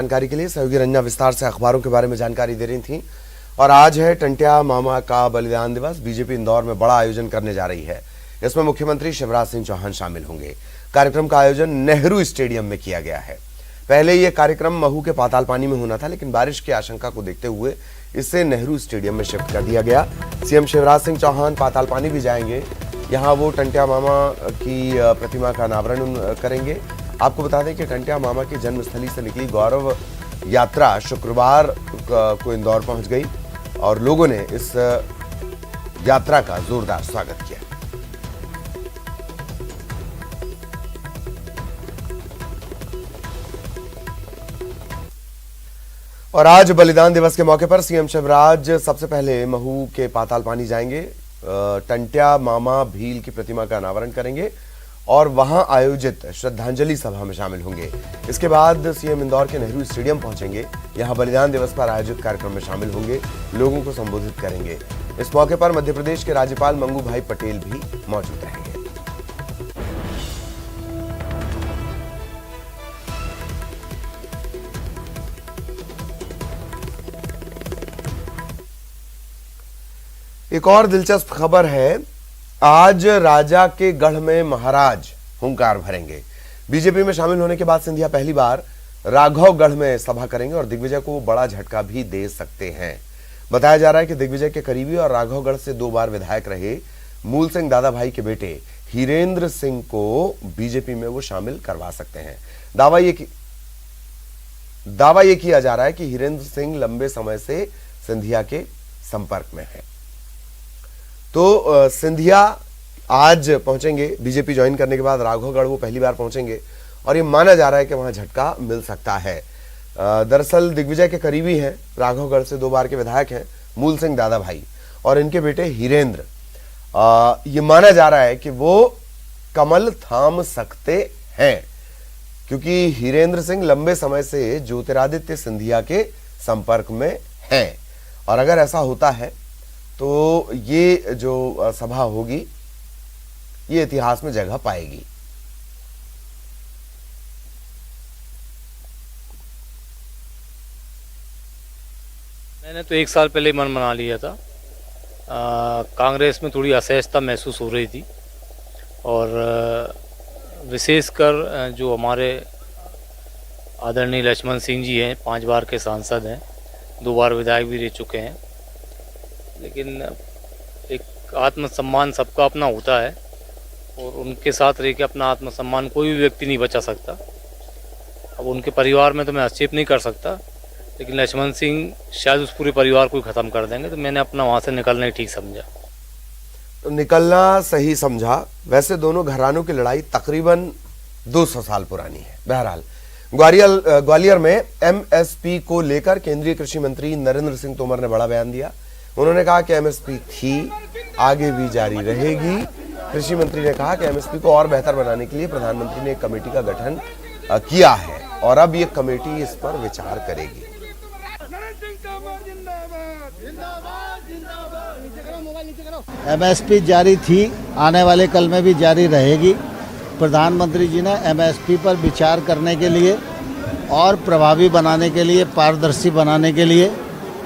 जानकारी के लिए सहयोगी रंजना विस्तार से अखबारों के बारे में जानकारी दे रही थी। और आज है टंट्या मामा का बलिदान दिवस। बीजेपी इंदौर में बड़ा आयोजन करने जा रही है। इसमें मुख्यमंत्री शिवराज सिंह चौहान शामिल होंगे। कार्यक्रम का आयोजन नेहरू स्टेडियम में किया गया है। पहले यह कार्यक्रम महू के पाताल पानी में होना था, लेकिन बारिश की आशंका को देखते हुए इसे नेहरू स्टेडियम में शिफ्ट कर दिया गया। सीएम शिवराज सिंह चौहान पाताल पानी भी जाएंगे। यहाँ वो टंट्या मामा की प्रतिमा का अनावरण करेंगे। आपको बता दें कि टंट्या मामा की जन्मस्थली से निकली गौरव यात्रा शुक्रवार को इंदौर पहुंच गई और लोगों ने इस यात्रा का जोरदार स्वागत किया। और आज बलिदान दिवस के मौके पर सीएम शिवराज सबसे पहले महू के पाताल पानी जाएंगे, टंट्या मामा भील की प्रतिमा का अनावरण करेंगे और वहां आयोजित श्रद्धांजलि सभा में शामिल होंगे। इसके बाद सीएम इंदौर के नेहरू स्टेडियम पहुंचेंगे। यहां बलिदान दिवस पर आयोजित कार्यक्रम में शामिल होंगे, लोगों को संबोधित करेंगे। इस मौके पर मध्य प्रदेश के राज्यपाल मंगू भाई पटेल भी मौजूद रहेंगे। एक और दिलचस्प खबर है, आज राजा के गढ़ में महाराज हुंकार भरेंगे। बीजेपी में शामिल होने के बाद सिंधिया पहली बार राघवगढ़ में सभा करेंगे और दिग्विजय को बड़ा झटका भी दे सकते हैं। बताया जा रहा है कि दिग्विजय के करीबी और राघवगढ़ से 2 बार विधायक रहे मूल सिंह दादा भाई के बेटे हीरेंद्र सिंह को बीजेपी में वो शामिल करवा सकते हैं। दावा ये किया जा रहा है कि हीरेंद्र सिंह लंबे समय से सिंधिया के संपर्क में है। तो सिंधिया आज पहुंचेंगे। बीजेपी ज्वाइन करने के बाद राघवगढ़ वो पहली बार पहुंचेंगे और ये माना जा रहा है कि वहां झटका मिल सकता है। दरअसल दिग्विजय के करीबी हैं, राघवगढ़ से 2 बार के विधायक हैं मूल सिंह दादा भाई और इनके बेटे हीरेंद्र। ये माना जा रहा है कि वो कमल थाम सकते हैं, क्योंकि हीरेंद्र सिंह लंबे समय से ज्योतिरादित्य सिंधिया के संपर्क में हैं। और अगर ऐसा होता है तो ये जो सभा होगी ये इतिहास में जगह पाएगी। मैंने तो 1 साल पहले मन बना लिया था। कांग्रेस में थोड़ी असहजता महसूस हो रही थी और विशेषकर जो हमारे आदरणीय लक्ष्मण सिंह जी हैं, 5 बार के सांसद हैं, 2 बार विधायक भी रह चुके हैं, लेकिन एक आत्मसम्मान सबका अपना होता है और उनके साथ रह के अपना आत्मसम्मान कोई भी व्यक्ति नहीं बचा सकता। अब उनके परिवार में तो मैं हस्तक्षेप नहीं कर सकता, लेकिन लक्ष्मण सिंह शायद उस पूरे परिवार को ही ख़त्म कर देंगे, तो मैंने अपना वहाँ से निकलना ही ठीक समझा। तो निकलना सही समझा। वैसे दोनों घरानों की लड़ाई तकरीबन 200 साल पुरानी है। बहरहाल ग्वालियर में एमएसपी को लेकर केंद्रीय कृषि मंत्री नरेंद्र सिंह तोमर ने बड़ा बयान दिया। उन्होंने कहा कि एमएसपी थी, आगे भी जारी रहेगी। कृषि मंत्री ने कहा कि एमएसपी को और बेहतर बनाने के लिए प्रधानमंत्री ने एक कमेटी का गठन किया है और अब ये कमेटी इस पर विचार करेगी। एमएसपी जारी थी, आने वाले कल में भी जारी रहेगी। प्रधानमंत्री जी ने एमएसपी पर विचार करने के लिए और प्रभावी बनाने के लिए, पारदर्शी बनाने के लिए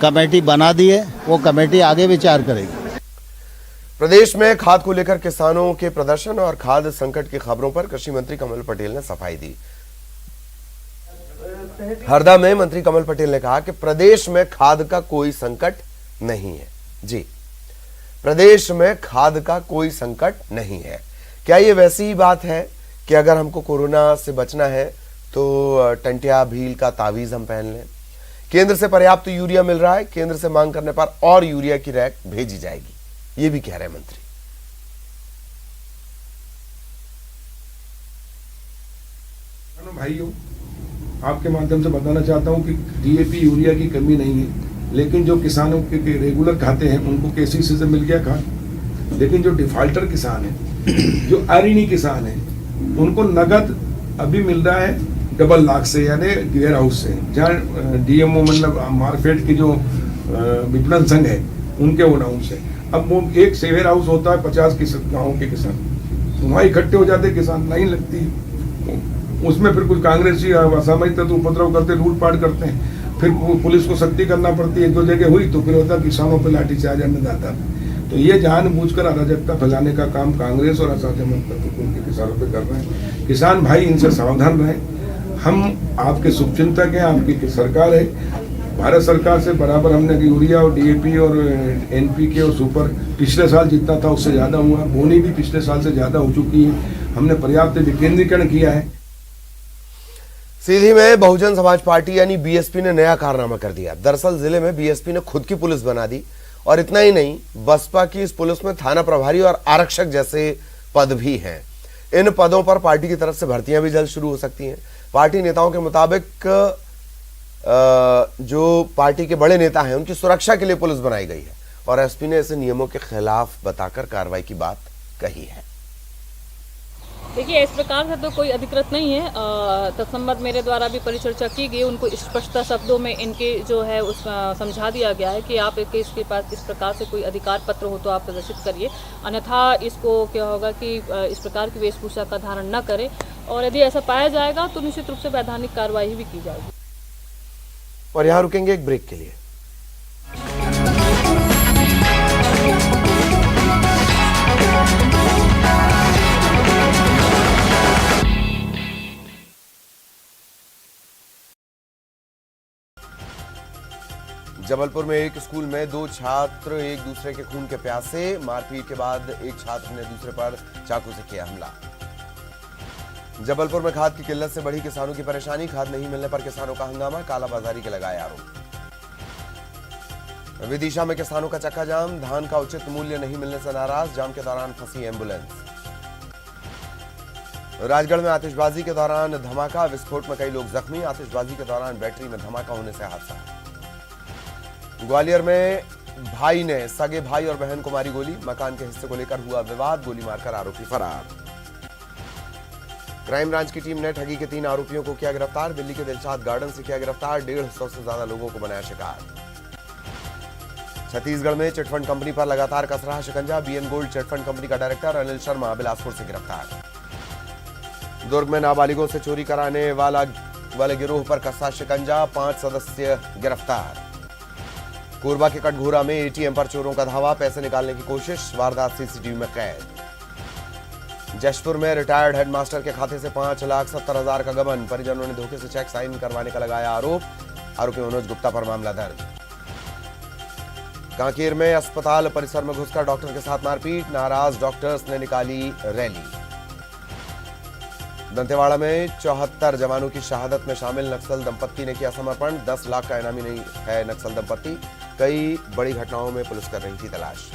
कमेटी बना दी है। वो कमेटी आगे विचार करेगी। प्रदेश में खाद को लेकर किसानों के प्रदर्शन और खाद संकट की खबरों पर कृषि मंत्री कमल पटेल ने सफाई दी। हरदा में मंत्री कमल पटेल ने कहा कि प्रदेश में खाद का कोई संकट नहीं है। जी, प्रदेश में खाद का कोई संकट नहीं है। क्या ये वैसी ही बात है कि अगर हमको कोरोना से बचना है तो टंट्या भील का तावीज हम पहन लें? केंद्र से पर्याप्त यूरिया मिल रहा है, केंद्र से मांग करने पर और यूरिया की रैक भेजी जाएगी, ये भी कह रहे हैं मंत्री। भाइयों, आपके माध्यम से बताना चाहता हूं कि डीएपी यूरिया की कमी नहीं है, लेकिन जो किसानों के रेगुलर खाते हैं उनको केसीसी से मिल गया खाद, लेकिन जो डिफॉल्टर किसान है, जो अऋणी किसान है, उनको नगद अभी मिल रहा है डबल लाख से, यानी वेयर हाउस से, जहाँ डीएमओ मतलब मार्केट की जो विपणन संघ है उनके गोडाउन से। अब वो एक वेयर हाउस होता है 50 गाँव के किसान, तो वहाँ इकट्ठे हो जाते किसान, लाइन लगती है। उसमें फिर कुछ कांग्रेसी असामयिक तत्व उपद्रव करते, लूटपाट करते हैं, फिर पुलिस को सख्ती करना पड़ती है। 1-2 जगह हुई तो फिर होता किसानों पर लाठीचार्ज अन्नदाता। तो ये जानबूझकर अराजकता फैलाने का काम कांग्रेस और असामयिक तत्व उनके किसानों पर कर रहे हैं। किसान भाई इनसे सावधान रहें। हम आपके शुभचिंतक हैं, आपकी सरकार है। भारत सरकार से बराबर हमने यूरिया और डीएपी और एनपीके और सुपर पिछले साल जितना था उससे ज़्यादा हुआ। बोनी भी पिछले साल से ज़्यादा हो चुकी है। हमने पर्याप्त विकेंद्रीकरण किया है। सीधी में बहुजन समाज पार्टी यानी बीएसपी ने नया कारनामा कर दिया। दरअसल जिले में बीएसपी ने खुद की पुलिस बना दी और इतना ही नहीं, बसपा की इस पुलिस में थाना प्रभारी और आरक्षक जैसे पद भी हैं। इन पदों पर पार्टी की तरफ से भर्तियां भी जल्द शुरू हो सकती हैं। पार्टी नेताओं के मुताबिक जो पार्टी के बड़े नेता हैं उनकी सुरक्षा के लिए पुलिस बनाई गई है और एसपी ने इसे नियमों के खिलाफ बताकर कार्रवाई की बात कही है। देखिए, इस प्रकार से तो कोई अधिकृत नहीं है। तत्संबंध मेरे द्वारा भी परिचर्चा की गई। उनको स्पष्ट शब्दों में इनके जो है उस समझा दिया गया है कि आप इसके पास इस प्रकार से कोई अधिकार पत्र हो तो आप प्रदर्शित करिए, अन्यथा इसको क्या होगा कि इस प्रकार की वेशभूषा का धारण न करें और यदि ऐसा पाया जाएगा तो निश्चित रूप से वैधानिक कार्रवाई भी की जाएगी। और यहां रुकेंगे एक ब्रेक के लिए। जबलपुर में एक स्कूल में 2 छात्र एक दूसरे के खून के प्यासे। मारपीट के बाद एक छात्र ने दूसरे पर चाकू से किया हमला। जबलपुर में खाद की किल्लत से बढ़ी किसानों की परेशानी। खाद नहीं मिलने पर किसानों का हंगामा, कालाबाजारी के लगाए आरोप। विदिशा में किसानों का चक्का जाम। धान का उचित मूल्य नहीं मिलने से नाराज। जाम के दौरान फंसी एम्बुलेंस। राजगढ़ में आतिशबाजी के दौरान धमाका। विस्फोट में कई लोग जख्मी। आतिशबाजी के दौरान बैटरी में धमाका होने से हादसा। ग्वालियर में भाई ने सगे भाई और बहन को मारी गोली। मकान के हिस्से को लेकर हुआ विवाद। गोली मारकर आरोपी फरार। क्राइम ब्रांच की टीम ने ठगी के 3 आरोपियों को किया गिरफ्तार। दिल्ली के दिलशाद गार्डन से किया गिरफ्तार। 150 से ज्यादा लोगों को बनाया शिकार। छत्तीसगढ़ में चिटफंड कंपनी पर लगातार कस रहा शिकंजा। बीएन गोल्ड चिटफंड कंपनी का डायरेक्टर अनिल शर्मा बिलासपुर से गिरफ्तार। दुर्ग में नाबालिगों से चोरी कराने वाले गिरोह पर कसा शिकंजा। 5 सदस्य गिरफ्तार। कोरबा के कटघोरा में एटीएम पर चोरों का धावा। पैसे निकालने की कोशिश। वारदात सीसीटीवी में कैद। जशपुर में रिटायर्ड हेडमास्टर के खाते से 5,70,000 का गबन। परिजनों ने धोखे से चेक साइन करवाने का लगाया आरोप। आरोपी मनोज गुप्ता पर मामला दर्ज। कांकेर में अस्पताल परिसर में घुसकर डॉक्टर के साथ मारपीट। नाराज डॉक्टर्स ने निकाली रैली। दंतेवाड़ा में 74 जवानों की शहादत में शामिल नक्सल दंपत्ति ने किया समर्पण। 10 लाख का इनामी नहीं है नक्सल दंपत्ति। कई बड़ी घटनाओं में पुलिस कर रही थी तलाश।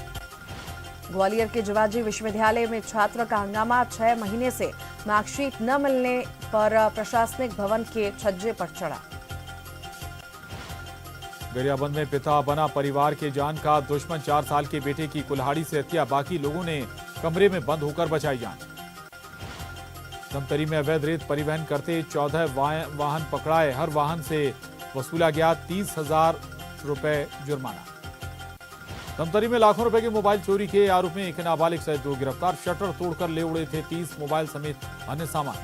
ग्वालियर के जिवाजी विश्वविद्यालय में छात्र का हंगामा। 6 महीने से मार्कशीट न मिलने पर प्रशासनिक भवन के छज्जे पर चढ़ा। गरियाबंद में पिता बना परिवार के जान का दुश्मन। 4 साल के बेटे की कुल्हाड़ी से हत्या। बाकी लोगों ने कमरे में बंद होकर बचाई जान। धमतरी में अवैध रेत परिवहन करते 14 वाहन पकड़ाए। हर वाहन से वसूला गया 30,000 रुपए जुर्माना। धमतरी में लाखों रुपए के मोबाइल चोरी के आरोप में एक नाबालिग सहित 2 गिरफ्तार। शटर तोड़कर ले उड़े थे 30 मोबाइल समेत अन्य सामान।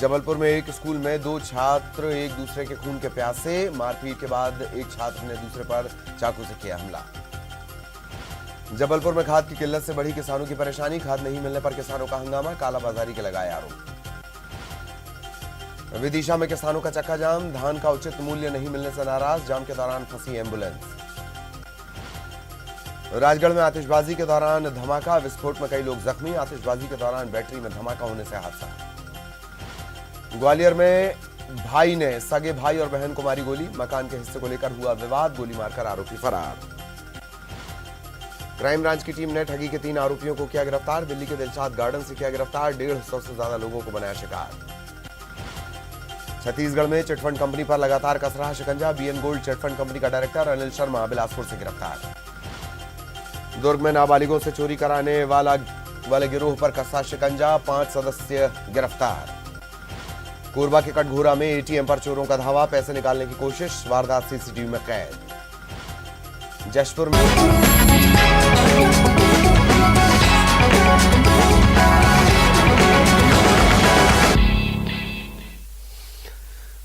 जबलपुर में एक स्कूल में 2 छात्र एक दूसरे के खून के प्यासे। मारपीट के बाद एक छात्र ने दूसरे पर चाकू से किया हमला। जबलपुर में खाद की किल्लत से बढ़ी किसानों की परेशानी। खाद नहीं मिलने पर किसानों का हंगामा, कालाबाजारी के लगाए आरोप। विदिशा में किसानों का चक्का जाम। धान का उचित मूल्य नहीं मिलने से नाराज। जाम के दौरान फंसी एम्बुलेंस। राजगढ़ में आतिशबाजी के दौरान धमाका। विस्फोट में कई लोग जख्मी। आतिशबाजी के दौरान बैटरी में धमाका होने से हादसा। ग्वालियर में भाई ने सगे भाई और बहन को मारी गोली। मकान के हिस्से को लेकर हुआ विवाद। गोली मारकर आरोपी फरार। क्राइम ब्रांच की टीम ने ठगी के 3 आरोपियों को किया गिरफ्तार। दिल्ली के दिलशाद गार्डन से किया गिरफ्तार। 150 से ज्यादा लोगों को बनाया शिकार। छत्तीसगढ़ में चिटफंड कंपनी पर लगातार कस रहा शिकंजा। बीएन गोल्ड चिटफंड कंपनी का डायरेक्टर अनिल शर्मा बिलासपुर से गिरफ्तार। दुर्ग में नाबालिगों से चोरी कराने वाले गिरोह पर कसा शिकंजा। 5 सदस्य गिरफ्तार। कोरबा के कटघोरा में एटीएम पर चोरों का धावा। पैसे निकालने की कोशिश। वारदात सीसीटीवी में कैद। जशपुर में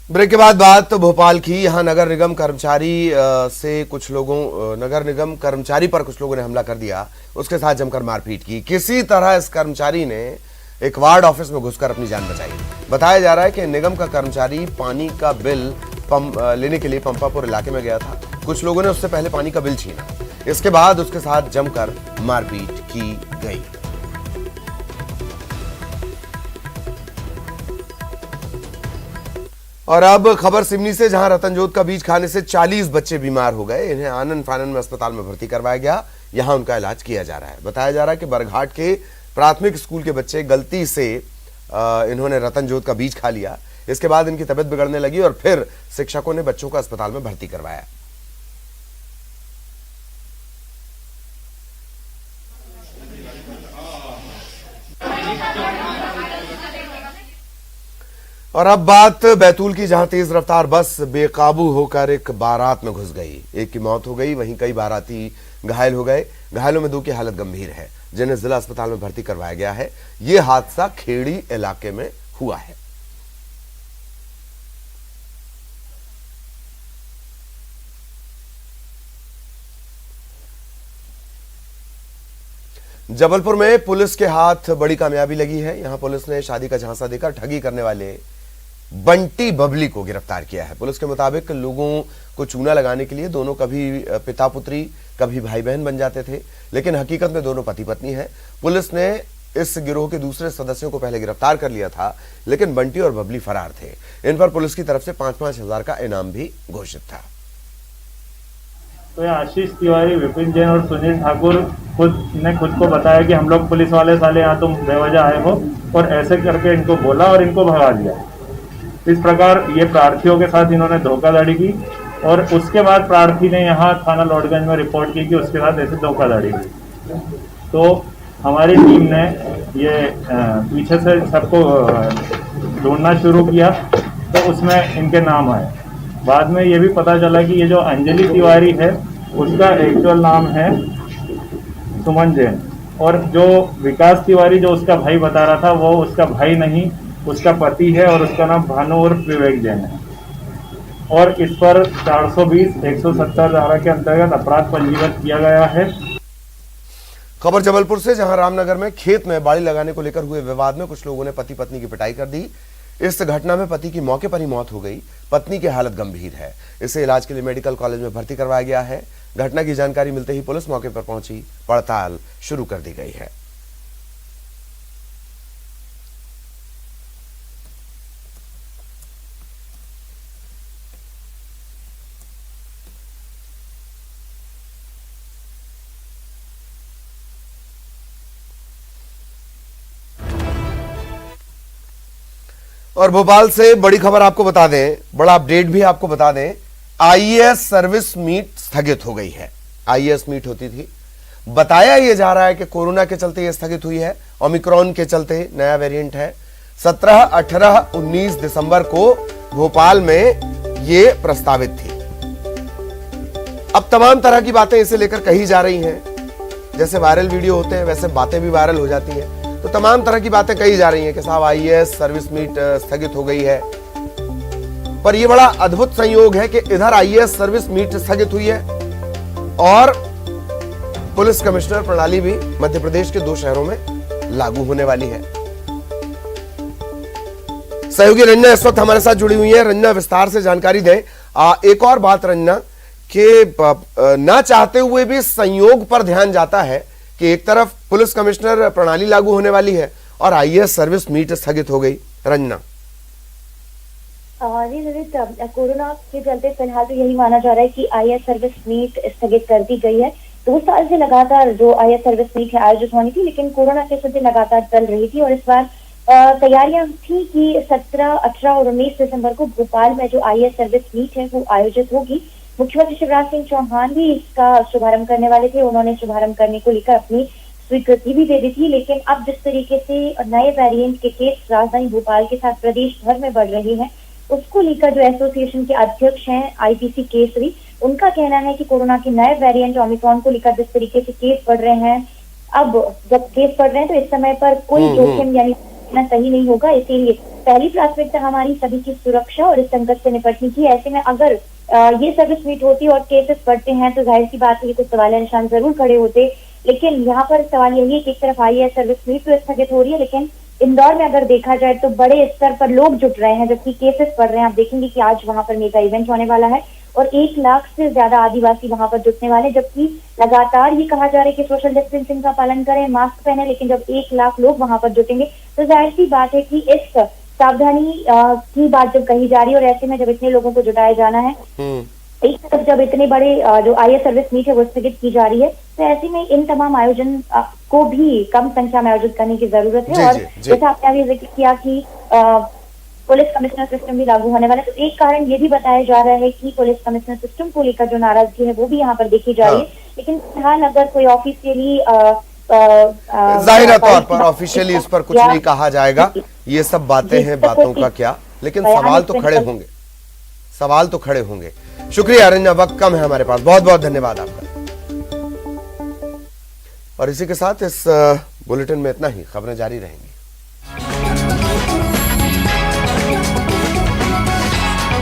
ब्रेक के बाद बात तो भोपाल की। यहाँ नगर निगम कर्मचारी नगर निगम कर्मचारी पर कुछ लोगों ने हमला कर दिया, उसके साथ जमकर मारपीट की। किसी तरह इस कर्मचारी ने एक वार्ड ऑफिस में घुसकर अपनी जान बचाई। बताया जा रहा है कि निगम का कर्मचारी पानी का बिल लेने के लिए पंपापुर इलाके में गया था। कुछ लोगों ने उससे पहले पानी का बिल छीना, इसके बाद उसके साथ जमकर मारपीट की गई। और अब खबर सिवनी से, जहां रतनजोत का बीज खाने से 40 बच्चे बीमार हो गए। इन्हें आनन फानन में अस्पताल में भर्ती करवाया गया, यहां उनका इलाज किया जा रहा है। बताया जा रहा है कि बरघाट के प्राथमिक स्कूल के बच्चे गलती से इन्होंने रतनजोत का बीज खा लिया। इसके बाद इनकी तबीयत बिगड़ने लगी और फिर शिक्षकों ने बच्चों को अस्पताल में भर्ती करवाया। और अब बात बैतूल की, जहां तेज रफ्तार बस बेकाबू होकर एक बारात में घुस गई। एक की मौत हो गई, वहीं कई बाराती घायल हो गए। घायलों में 2 की हालत गंभीर है, जिन्हें जिला अस्पताल में भर्ती करवाया गया है। यह हादसा खेड़ी इलाके में हुआ है। जबलपुर में पुलिस के हाथ बड़ी कामयाबी लगी है। यहां पुलिस ने शादी का झांसा देकर ठगी करने वाले बंटी बबली को गिरफ्तार किया है। पुलिस के मुताबिक लोगों को चूना लगाने के लिए दोनों कभी पिता पुत्री कभी भाई बहन बन जाते थे, लेकिन हकीकत में दोनों पति पत्नी हैं। पुलिस ने इस गिरोह के दूसरे सदस्यों को पहले गिरफ्तार कर लिया था, लेकिन बंटी और बबली फरार थे। इन पर पुलिस की तरफ से 5-5 हजार का इनाम भी घोषित था। तो ये आशीष तिवारी, विपिन जैन और सुनील ठाकुर खुद को बताया कि हम लोग पुलिस वाले साले यहाँ तुम बेवजह आए हो, और ऐसे करके इनको बोला और इनको भगा दिया। इस प्रकार ये प्रार्थियों के साथ इन्होंने धोखाधड़ी की, और उसके बाद प्रार्थी ने यहाँ थाना लौटगंज में रिपोर्ट की कि उसके साथ ऐसे धोखाधड़ी हुई। तो हमारी टीम ने ये पीछे से सबको ढूंढना शुरू किया, तो उसमें इनके नाम आए। बाद में ये भी पता चला कि ये जो अंजलि तिवारी है उसका एक्चुअल नाम है सुमन जैन, और जो विकास तिवारी जो उसका भाई बता रहा था वो उसका भाई नहीं, उसका पति है, और उसका नाम भानु और विवेक जैन है। और इस पर 420-170 धारा के अंतर्गत अपराध पंजीबद्ध किया गया है। खबर जबलपुर से, जहां रामनगर में खेत में बाड़ी लगाने को लेकर हुए विवाद में कुछ लोगों ने पति पत्नी की पिटाई कर दी। इस घटना में पति की मौके पर ही मौत हो गई, पत्नी की हालत गंभीर है। इसे इलाज के लिए मेडिकल कॉलेज में भर्ती करवाया गया है। घटना की जानकारी मिलते ही पुलिस मौके पर पहुंची, पड़ताल शुरू कर दी गई है। और भोपाल से बड़ी खबर आपको बता दें, बड़ा अपडेट भी आपको बता दें, आईएएस सर्विस मीट स्थगित हो गई है। आईएएस मीट होती थी, बताया यह जा रहा है कि कोरोना के चलते यह स्थगित हुई है, ओमिक्रॉन के चलते, नया वेरिएंट है। 17, 18, 19 दिसंबर को भोपाल में ये प्रस्तावित थी। अब तमाम तरह की बातें इसे लेकर कही जा रही हैं। जैसे वायरल वीडियो होते हैं वैसे बातें भी वायरल हो जाती हैं। तो तमाम तरह की बातें कही जा रही हैं कि साहब आईएएस सर्विस मीट स्थगित हो गई है। पर यह बड़ा अद्भुत संयोग है कि इधर आईएएस सर्विस मीट स्थगित हुई है और पुलिस कमिश्नर प्रणाली भी मध्य प्रदेश के 2 शहरों में लागू होने वाली है। सहयोगी रंजना इस वक्त हमारे साथ जुड़ी हुई है। रंजना, विस्तार से जानकारी दें। एक और बात रंजना, कि ना चाहते हुए भी संयोग पर ध्यान जाता है कि एक तरफ पुलिस कमिश्नर प्रणाली लागू होने वाली है और आईएएस सर्विस मीट स्थगित हो गई। रंजना, जी ललित, कोरोना के चलते फिलहाल तो यही माना जा रहा है कि आईएएस सर्विस मीट स्थगित कर दी गई है। 2 साल से लगातार जो आईएएस सर्विस मीट है आयोजित होनी थी, लेकिन कोरोना के चलते लगातार चल रही थी। और इस बार तैयारियां थी कि 17, 18 और 19 दिसंबर को भोपाल में जो आईएएस सर्विस मीट है वो आयोजित होगी। मुख्यमंत्री शिवराज सिंह चौहान भी इसका शुभारंभ करने वाले थे। उन्होंने शुभारंभ करने को लेकर अपनी स्वीकृति भी दे दी थी, लेकिन अब जिस तरीके से नए वेरिएंट के केस राजधानी भोपाल के साथ प्रदेश भर में बढ़ रहे हैं, उसको लेकर जो एसोसिएशन के अध्यक्ष हैं आईपीसी केसरी, उनका कहना है कि कोरोना के नए वेरिएंट ओमिक्रॉन को लेकर जिस तरीके से केस बढ़ रहे हैं, अब जब केस बढ़ रहे हैं तो इस समय पर कोई जोखिम यानी देना सही नहीं होगा। इसीलिए पहली प्राथमिकता हमारी सभी की सुरक्षा और इस संकट से निपटने की। ऐसे में अगर ये सर्विस मीट होती और केसेस बढ़ते हैं तो जाहिर सी बात है कि कुछ सवालिया निशान जरूर खड़े होते। लेकिन यहाँ पर सवाल यही है कि एक तरफ IAS सर्विस मीट तो स्थगित हो रही है, लेकिन इंदौर में अगर देखा जाए तो बड़े स्तर पर लोग जुट रहे हैं, जबकि केसेस बढ़ रहे हैं। आप देखेंगे कि आज वहां पर मेगा इवेंट होने वाला है और 1 लाख से ज्यादा आदिवासी वहां पर जुटने वाले, जबकि लगातार ये कहा जा रहा है कि सोशल डिस्टेंसिंग का पालन करें, मास्क पहने, लेकिन जब 1 लाख लोग वहां पर जुटेंगे तो जाहिर सी बात है कि इस सावधानी की बात जब कही जा रही है और ऐसे में जब इतने लोगों को जुटाया जाना है, एक तरफ जब इतने बड़े जो IAS सर्विस मीट है वो स्थगित की जा रही है, तो ऐसे में इन तमाम आयोजन को भी कम संख्या में आयोजित करने की जरूरत है। और जैसा आपने अभी जिक्र किया कि पुलिस कमिश्नर सिस्टम भी लागू होने वाला है, तो एक कारण ये भी बताया जा रहा है कि पुलिस कमिश्नर सिस्टम को लेकर जो नाराजगी है वो भी यहाँ पर देखी जा रही है। लेकिन फिलहाल अगर कोई ऑफिशियली जाहिर तौर पर ऑफिशियली इस पर कुछ नहीं कहा जाएगा। ये सब बातें हैं, बातों का क्या, लेकिन सवाल तो खड़े होंगे, सवाल तो खड़े होंगे। शुक्रिया अरण्या, वक्त कम है हमारे पास, बहुत बहुत धन्यवाद आपका। और इसी के साथ इस बुलेटिन में इतना ही। खबरें जारी रहेंगी।